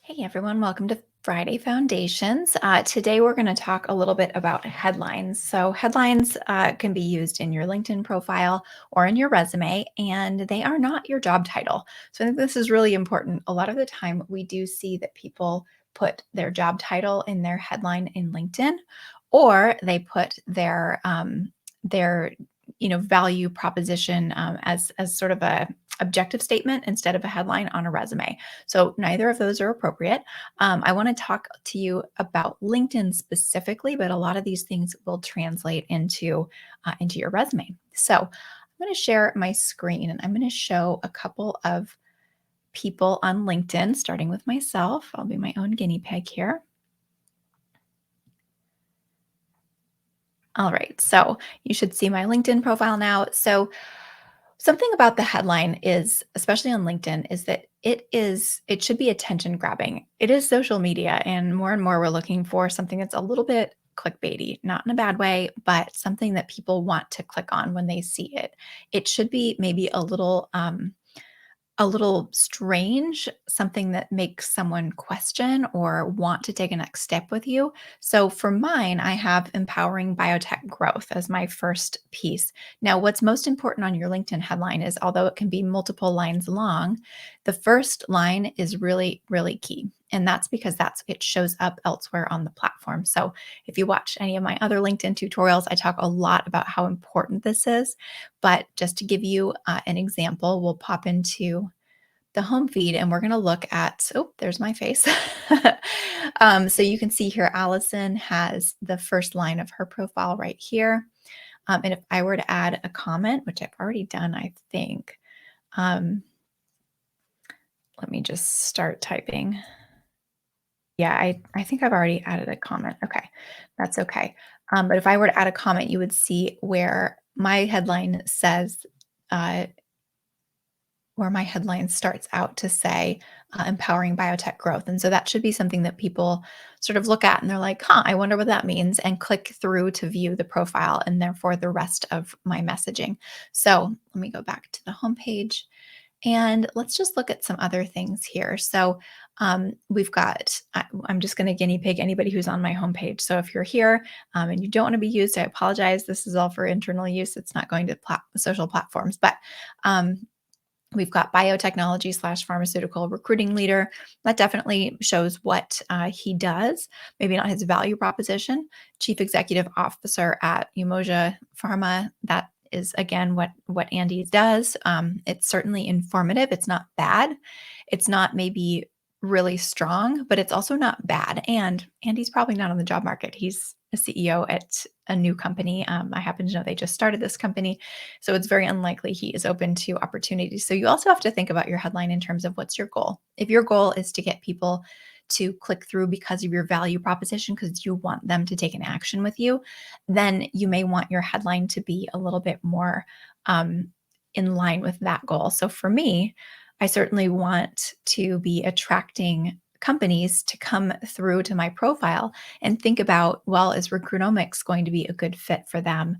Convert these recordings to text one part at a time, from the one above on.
Hey everyone, welcome to Friday Foundations. Today we're going to talk a little bit about headlines. So, headlines can be used in your LinkedIn profile or in your resume, and they are not your job title. So, I think this is really important. A lot of the time, we do see that people put their job title in their headline in LinkedIn, or they put their value proposition as sort of a objective statement instead of a headline on a resume. So neither of those are appropriate. I want to talk to you about LinkedIn specifically, but a lot of these things will translate into your resume. So I'm going to share my screen and I'm going to show a couple of people on LinkedIn, starting with myself. I'll be my own guinea pig here. All right, so you should see my LinkedIn profile now. So something about the headline is, especially on LinkedIn, is that it should be attention grabbing. It is social media, and more we're looking for something that's a little bit clickbaity, not in a bad way, but something that people want to click on when they see it. It should be maybe a little strange, something that makes someone question or want to take a next step with you. So for mine, I have empowering biotech growth as my first piece. Now, what's most important on your LinkedIn headline is although it can be multiple lines long, the first line is really, really key. And that's because it shows up elsewhere on the platform. So if you watch any of my other LinkedIn tutorials, I talk a lot about how important this is. But just to give you an example, we'll pop into the home feed and we're going to look at, oh, there's my face. So you can see here, Allison has the first line of her profile right here. And if I were to add a comment, which I've already done, I think, um, let me just start typing. Yeah, I think I've already added a comment. Okay, that's okay. But if I were to add a comment, you would see uh, where my headline starts out to say empowering biotech growth. And so that should be something that people sort of look at and they're like, huh, I wonder what that means, and click through to view the profile and therefore the rest of my messaging. So let me go back to the homepage and let's just look at some other things here. So we've got, I'm just going to guinea pig anybody who's on my homepage. So if you're here and you don't want to be used, I apologize. This is all for internal use. It's not going to social platforms, but um, we've got biotechnology/pharmaceutical recruiting leader. That definitely shows what he does, maybe not his value proposition. Chief executive officer at Umoja Pharma. That is again what Andy does. It's certainly informative. It's not bad. It's not maybe really strong, but it's also not bad. And Andy's probably not on the job market. He's a CEO at a new company. I happen to know they just started this company. So it's very unlikely he is open to opportunities. So you also have to think about your headline in terms of what's your goal. If your goal is to get people to click through because of your value proposition, because you want them to take an action with you, then you may want your headline to be a little bit more in line with that goal. So for me, I certainly want to be attracting companies to come through to my profile and think about, well, is recruitomics going to be a good fit for them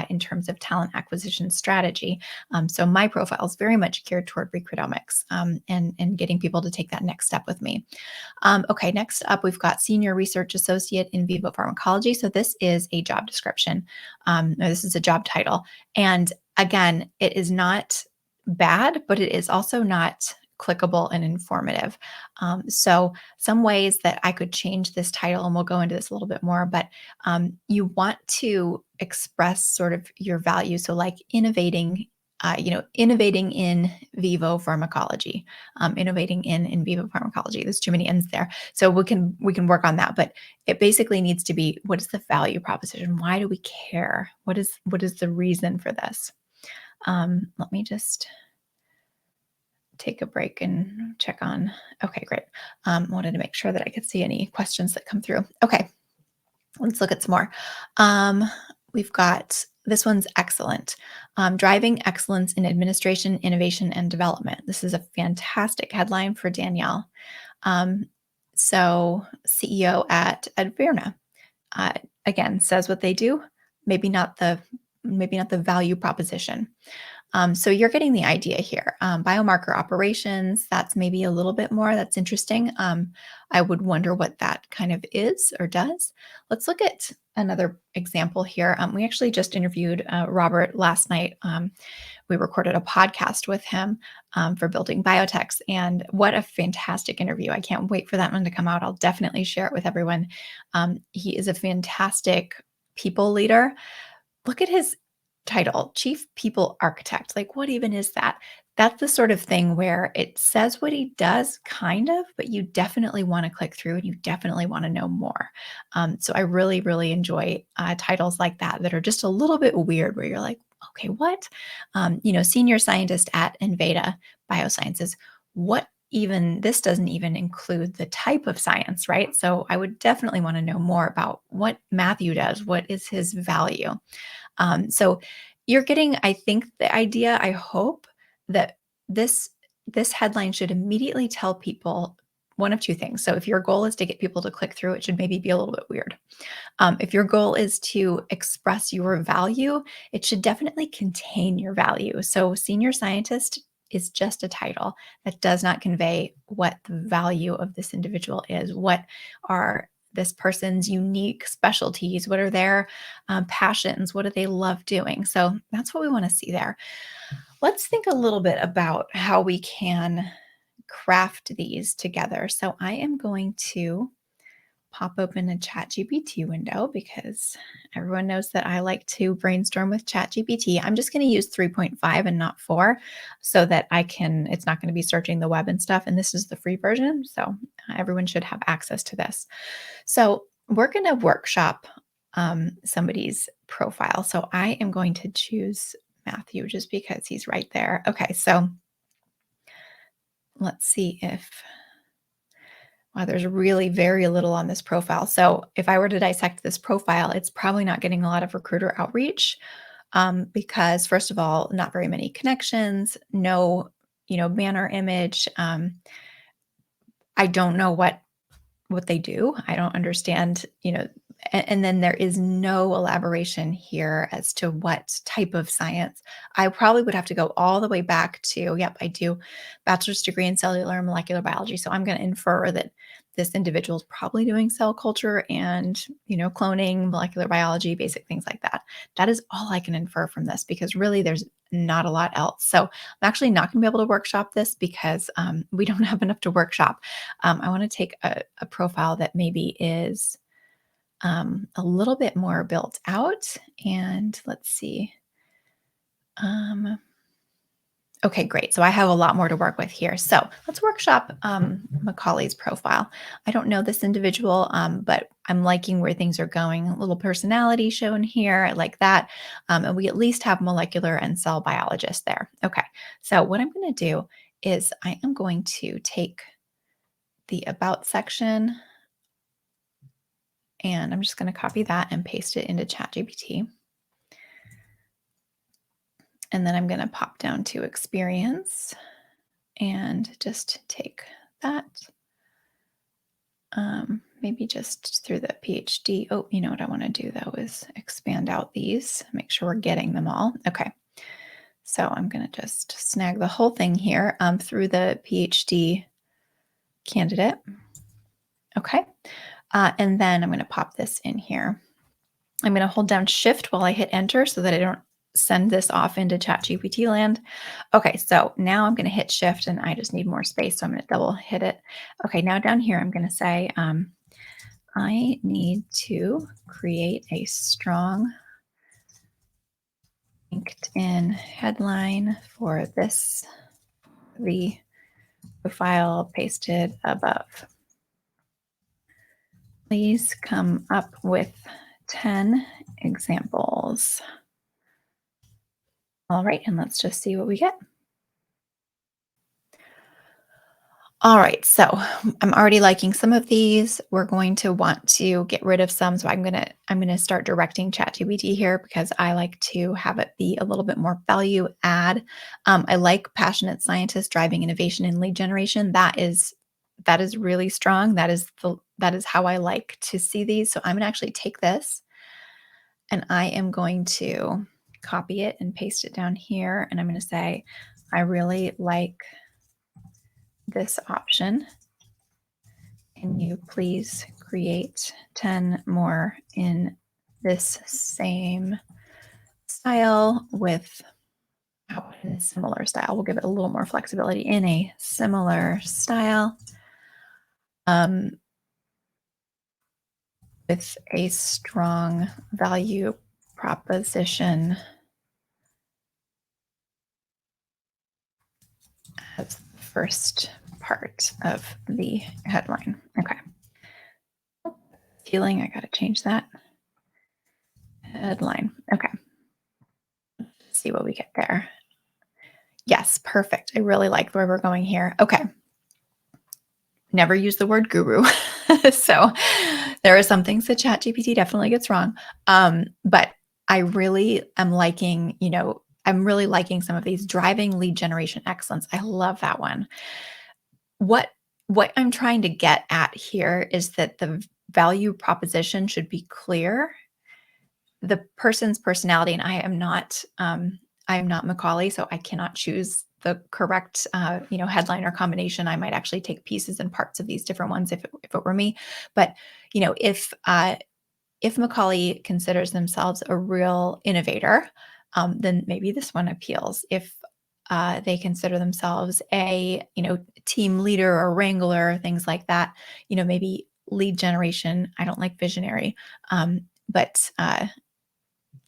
in terms of talent acquisition strategy? So my profile is very much geared toward recruitomics and getting people to take that next step with me. Okay, next up, we've got Senior Research Associate in Vivo Pharmacology. So this is a job description. No, this is a job title. And again, it is not bad, but it is also not clickable and informative. So some ways that I could change this title, and we'll go into this a little bit more, but you want to express sort of your value. So like innovating in vivo pharmacology, innovating in vivo pharmacology. There's too many ends there. So we can work on that, but it basically needs to be, what is the value proposition? Why do we care? What is the reason for this? Let me just take a break and check on. Okay, great. Wanted to make sure that I could see any questions that come through. Okay, let's look at some more. We've got this one's excellent. Driving excellence in administration, innovation, and development. This is a fantastic headline for Danielle. So CEO at Adverna, again, says what they do, maybe not the value proposition. So you're getting the idea here. Biomarker operations, that's maybe a little bit more. That's interesting. I would wonder what that kind of is or does. Let's look at another example here. We actually just interviewed Robert last night. We recorded a podcast with him for building biotechs, and what a fantastic interview. I can't wait for that one to come out. I'll definitely share it with everyone. He is a fantastic people leader. Look at his title, Chief People Architect. Like, what even is that? That's the sort of thing where it says what he does, kind of, but you definitely want to click through and you definitely want to know more. So I really, really enjoy titles like that that are just a little bit weird, where you're like, okay, what? Senior scientist at Inveda Biosciences. What even, this doesn't even include the type of science, right? So I would definitely want to know more about what Matthew does. What is his value? So you're getting, I think, the idea. I hope that this this headline should immediately tell people one of two things. So if your goal is to get people to click through, it should maybe be a little bit weird. If your goal is to express your value, it should definitely contain your value. So senior scientist is just a title that does not convey what the value of this individual is. What are this person's unique specialties? What are their passions? What do they love doing? So that's what we want to see there. Let's think a little bit about how we can craft these together. So I am going to pop open a ChatGPT window because everyone knows that I like to brainstorm with ChatGPT. I'm just going to use 3.5 and not 4 so that it's not going to be searching the web and stuff. And this is the free version. So everyone should have access to this. So we're going to workshop somebody's profile. So I am going to choose Matthew just because he's right there. Okay. So let's see if wow, there's really very little on this profile. So if I were to dissect this profile, it's probably not getting a lot of recruiter outreach because, first of all, not very many connections, no, banner image. I don't know what they do. I don't understand, and then there is no elaboration here as to what type of science. I probably would have to go all the way back to, yep, I do bachelor's degree in cellular and molecular biology. So I'm going to infer that this individual is probably doing cell culture and, cloning, molecular biology, basic things like that. That is all I can infer from this because really there's not a lot else. So I'm actually not going to be able to workshop this because we don't have enough to workshop. I want to take a profile that maybe is a little bit more built out. And let's see. Um, okay, great. So I have a lot more to work with here. So let's workshop Macaulay's profile. I don't know this individual, but I'm liking where things are going. A little personality shown here. I like that. And we at least have molecular and cell biologists there. Okay. So what I'm going to do is I am going to take the about section and I'm just going to copy that and paste it into ChatGPT. And then I'm going to pop down to experience and just take that. Maybe just through the PhD. Oh, you know what I want to do though is expand out these, make sure we're getting them all. Okay. So I'm going to just snag the whole thing here through the PhD candidate. Okay. And then I'm going to pop this in here. I'm going to hold down Shift while I hit Enter so that I don't send this off into ChatGPT land. Okay, so now I'm going to hit Shift and I just need more space, so I'm going to double hit it. Okay, now down here I'm going to say, I need to create a strong LinkedIn headline for the profile pasted above. Please come up with 10 examples. All right, and let's just see what we get. All right, so I'm already liking some of these. We're going to want to get rid of some. So I'm gonna start directing ChatGPT here because I like to have it be a little bit more value add. I like passionate scientists driving innovation and lead generation. That is really strong. That is how I like to see these. So I'm gonna actually take this and I am going to copy it and paste it down here. And I'm going to say, I really like this option. Can you please create 10 more in this same style with in a similar style? We'll give it a little more flexibility in a similar style um, with a strong value proposition as the first part of the headline. Okay. Feeling, I got to change that. Headline. Okay. Let's see what we get there. Yes, perfect. I really like where we're going here. Okay. Never use the word guru. So there are some things that ChatGPT definitely gets wrong. But I really am liking, I'm really liking some of these driving lead generation excellence. I love that one. What I'm trying to get at here is that the value proposition should be clear. The person's personality, and I am not Macaulay, so I cannot choose the correct headline or combination. I might actually take pieces and parts of these different ones if it were me. But if Macaulay considers themselves a real innovator, then maybe this one appeals. If they consider themselves a team leader or wrangler, things like that, maybe lead generation. I don't like visionary, but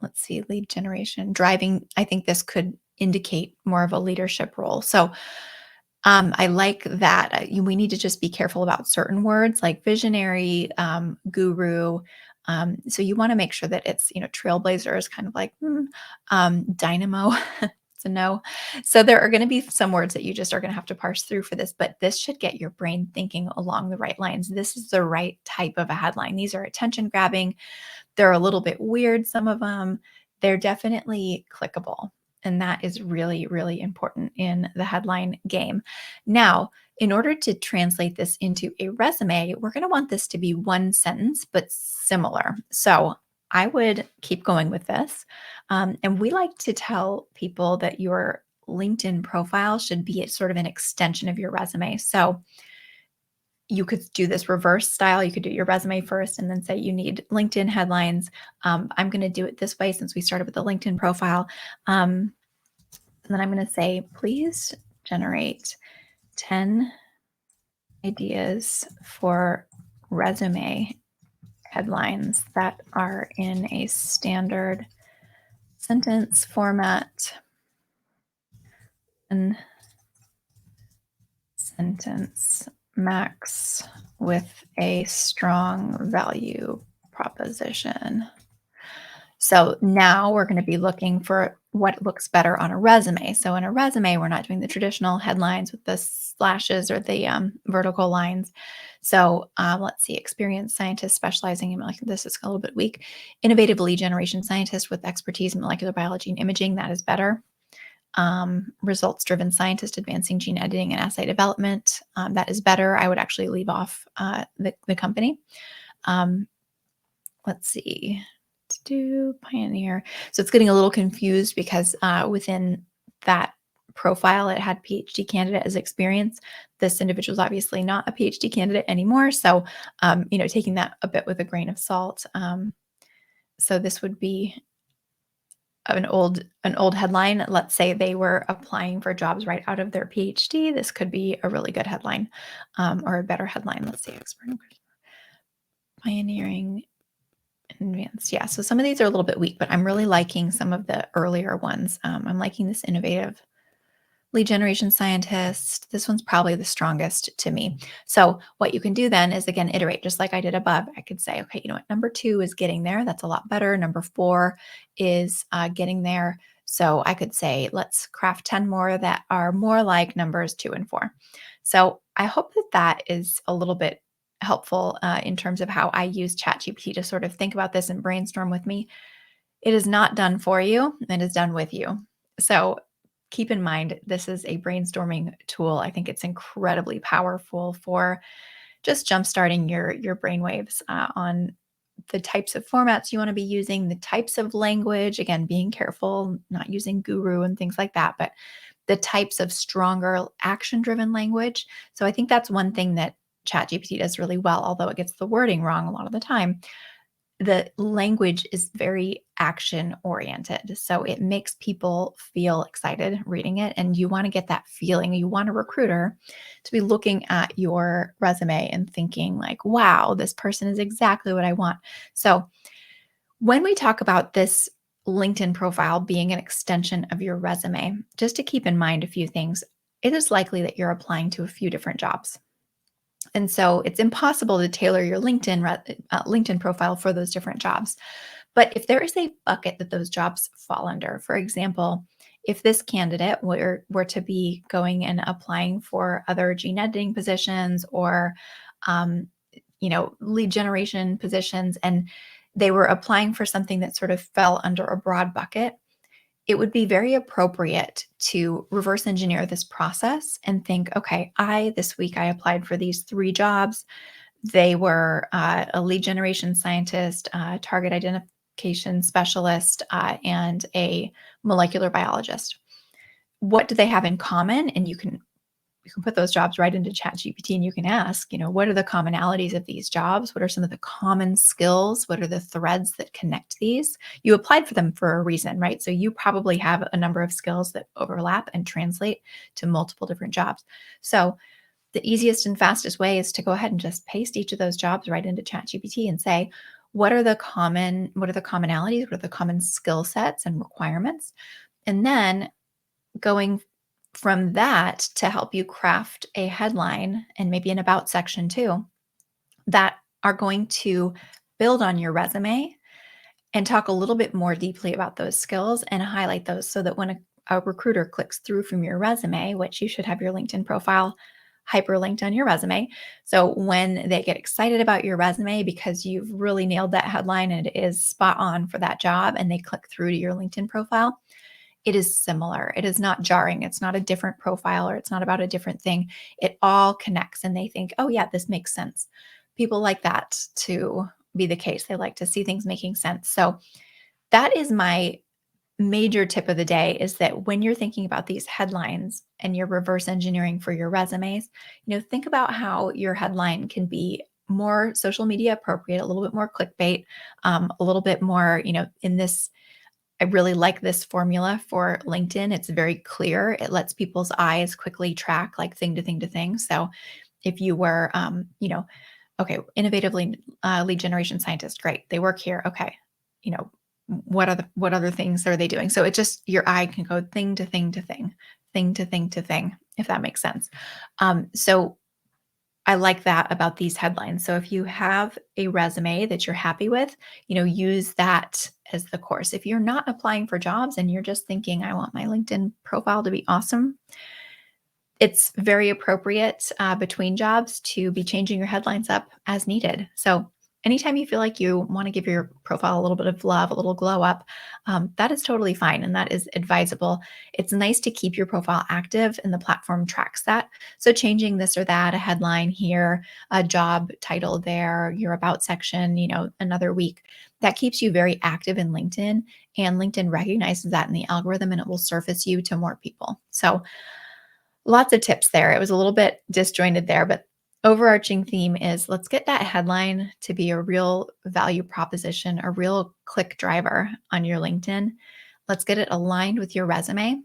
let's see, lead generation, driving. I think this could indicate more of a leadership role. So I like that. We need to just be careful about certain words like visionary, guru. So you want to make sure that it's, trailblazer is kind of like dynamo. It's a no. So there are going to be some words that you just are going to have to parse through for this, but this should get your brain thinking along the right lines. This is the right type of a headline. These are attention grabbing. They're a little bit weird, some of them. They're definitely clickable. And that is really, really important in the headline game. Now, in order to translate this into a resume, we're going to want this to be one sentence, but similar. So I would keep going with this. And we like to tell people that your LinkedIn profile should be sort of an extension of your resume. So you could do this reverse style. You could do your resume first and then say you need LinkedIn headlines. I'm going to do it this way since we started with the LinkedIn profile. And then I'm going to say, please generate 10 ideas for resume headlines that are in a standard sentence format and sentence max with a strong value proposition. So now we're going to be looking for what looks better on a resume. So in a resume, we're not doing the traditional headlines with the slashes or the vertical lines. So let's see, experienced scientist specializing in this is a little bit weak. Innovative lead generation scientist with expertise in molecular biology and imaging, that is better. Results-driven scientist advancing gene editing and assay development. That is better. I would actually leave off the company. Let's see. To do pioneer. So it's getting a little confused because within that profile, it had PhD candidate as experience. This individual is obviously not a PhD candidate anymore. So, taking that a bit with a grain of salt. So this would be an old headline. Let's say they were applying for jobs right out of their PhD. This could be a really good headline or a better headline. Let's see, expert pioneering advanced. Yeah, so some of these are a little bit weak, but I'm really liking some of the earlier ones. I'm liking this innovative lead generation scientist. This one's probably the strongest to me. So what you can do then is, again, iterate just like I did above. I could say, okay, you know what, number 2 is getting there. That's a lot better. Number 4 is getting there. So I could say, let's craft 10 more that are more like numbers 2 and 4. So I hope that that is a little bit helpful in terms of how I use ChatGPT to sort of think about this and brainstorm with me. It is not done for you. It is done with you. So keep in mind, this is a brainstorming tool. I think it's incredibly powerful for just jumpstarting your brainwaves on the types of formats you want to be using, the types of language, again, being careful, not using guru and things like that, but the types of stronger action driven language. So I think that's one thing that ChatGPT does really well, although it gets the wording wrong a lot of the time. The language is very action oriented. So it makes people feel excited reading it. And you want to get that feeling. You want a recruiter to be looking at your resume and thinking, like, wow, this person is exactly what I want. So when we talk about this LinkedIn profile being an extension of your resume, just to keep in mind a few things, it is likely that you're applying to a few different jobs. And so it's impossible to tailor your LinkedIn profile for those different jobs. But if there is a bucket that those jobs fall under, for example, if this candidate were to be going and applying for other gene editing positions or, um, lead generation positions, and they were applying for something that sort of fell under a broad bucket, it would be very appropriate to reverse engineer this process and think, okay, this week I applied for these 3 jobs. They were a lead generation scientist, target identification specialist, and a molecular biologist. What do they have in common? And you can put those jobs right into ChatGPT and you can ask, what are the commonalities of these jobs? What are some of the common skills? What are the threads that connect these? You applied for them for a reason, right? So you probably have a number of skills that overlap and translate to multiple different jobs. So the easiest and fastest way is to go ahead and just paste each of those jobs right into ChatGPT and say, what are the commonalities? What are the common skill sets and requirements? And then going from that to help you craft a headline and maybe an about section too that are going to build on your resume and talk a little bit more deeply about those skills and highlight those so that when a recruiter clicks through from your resume, which you should have your LinkedIn profile hyperlinked on your resume. So when they get excited about your resume because you've really nailed that headline and it is spot on for that job and they click through to your LinkedIn profile, it is similar. It is not jarring. It's not a different profile or it's not about a different thing. It all connects and they think, oh, yeah, this makes sense. People like that to be the case. They like to see things making sense. So that is my major tip of the day is that when you're thinking about these headlines and you're reverse engineering for your resumes, think about how your headline can be more social media appropriate, a little bit more clickbait, a little bit more, in this I really like this formula for LinkedIn. It's very clear. It lets people's eyes quickly track like thing to thing to thing. So if you were, okay, innovatively lead generation scientist, great. They work here. Okay, what other things are they doing? So it just your eye can go thing to thing to thing, thing to thing to thing, if that makes sense. So I like that about these headlines. So if you have a resume that you're happy with, use that as the course. If you're not applying for jobs and you're just thinking, I want my LinkedIn profile to be awesome, it's very appropriate between jobs to be changing your headlines up as needed. So anytime you feel like you want to give your profile a little bit of love, a little glow up, that is totally fine and that is advisable. It's nice to keep your profile active and the platform tracks that. So changing this or that, a headline here, a job title there, your about section, another week, that keeps you very active in LinkedIn and LinkedIn recognizes that in the algorithm and it will surface you to more people. So lots of tips there. It was a little bit disjointed there, but overarching theme is let's get that headline to be a real value proposition, a real click driver on your LinkedIn. Let's get it aligned with your resume.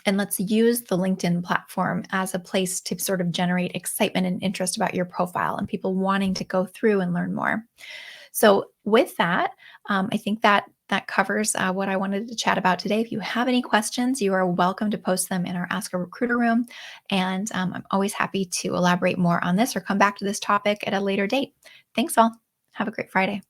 And let's use the LinkedIn platform as a place to sort of generate excitement and interest about your profile and people wanting to go through and learn more. So with that, I think that covers what I wanted to chat about today. If you have any questions, you are welcome to post them in our Ask a Recruiter room. And I'm always happy to elaborate more on this or come back to this topic at a later date. Thanks all. Have a great Friday.